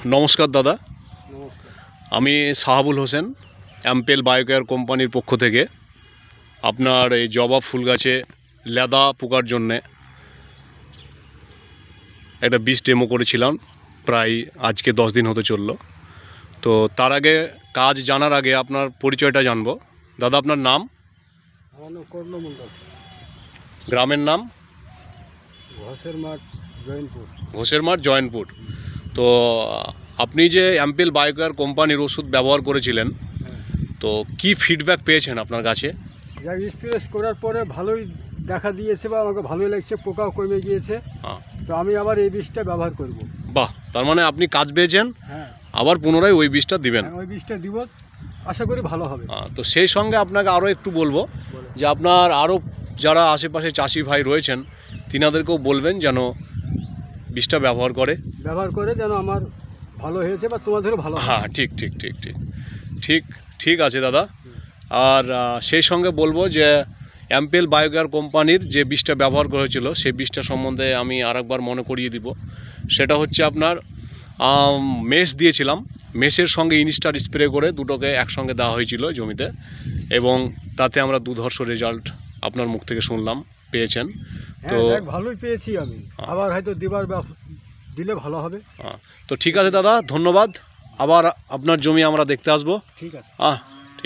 নমস্কার দাদা, নমস্কার। আমি সাহাবুল হোসেন, অ্যাম্পেল বায়োকেয়ার কোম্পানির পক্ষ থেকে আপনার এই জবা ফুল গাছে লেদা পোকার জন্যে একটা বীজ ডেমো করেছিলাম, প্রায় আজকে 10 দিন হতে চললো। তো তার আগে কাজ জানার আগে আপনার পরিচয়টা জানবো। দাদা, আপনার নাম, আমার নাম কর্ণমণ্ডল, গ্রামের নাম? ঘোষের মাঠ, জৈনপুর। ঘোষের মাঠ, জয়নপুর। তো আপনি যে অ্যাম্পেল বায়োকেয়ার কোম্পানির ওষুধ ব্যবহার করেছিলেন, হ্যাঁ, তো কি ফিডব্যাক পেয়েছেন আপনার গাছে? যা স্প্রে করার পরে ভালোই দেখা দিয়েছে বা আমাকে ভালোই লাগছে, পোকাও কমে গিয়েছে। হ্যাঁ, তো আমি আবার এই বীজটা ব্যবহার করব। বাহ, তার মানে আপনি কাজ পেয়েছেন, হ্যাঁ, আবার পুনরায় ওই বীজটা দিবেন। ওই বীজটা দিব, আশা করি ভালো হবে। তো সেই সঙ্গে আপনাকে আরও একটু বলবো বলো। যে আপনার আরও যারা আশেপাশে চাষি ভাই রয়েছেন তিনাদেরকেও বলবেন যেন বীজটা ব্যবহার করে। ব্যবহার করে যেন আমার ভালো হয়েছে বা তোমাদেরও ভালো হবে। হ্যাঁ, ঠিক ঠিক ঠিক ঠিক ঠিক ঠিক আছে দাদা। আর সেই সঙ্গে বলবো যে অ্যাম্পেল বায়োকেয়ার কোম্পানির যে বীজটা ব্যবহার করেছিল সেই বীজটা সম্বন্ধে আমি আরেকবার মনে করিয়ে দিব। সেটা হচ্ছে আপনার মেশ দিয়েছিলাম, মেশের সঙ্গে ইনস্টার স্প্রে করে দুটোকে একসঙ্গে দেওয়া হয়েছিল জমিতে, এবং তাতে আমরা দুধর্ষ রেজাল্ট আপনার মুখ থেকে শুনলাম পেয়েছেন। তো হ্যাঁ, ভালোই পেয়েছি আমি, আবার হয়তো দিলে ভালো হবে। তো ঠিক আছে দাদা, ধন্যবাদ। আবার আপনার জমি আমরা দেখতে আসবো। ঠিক আছে।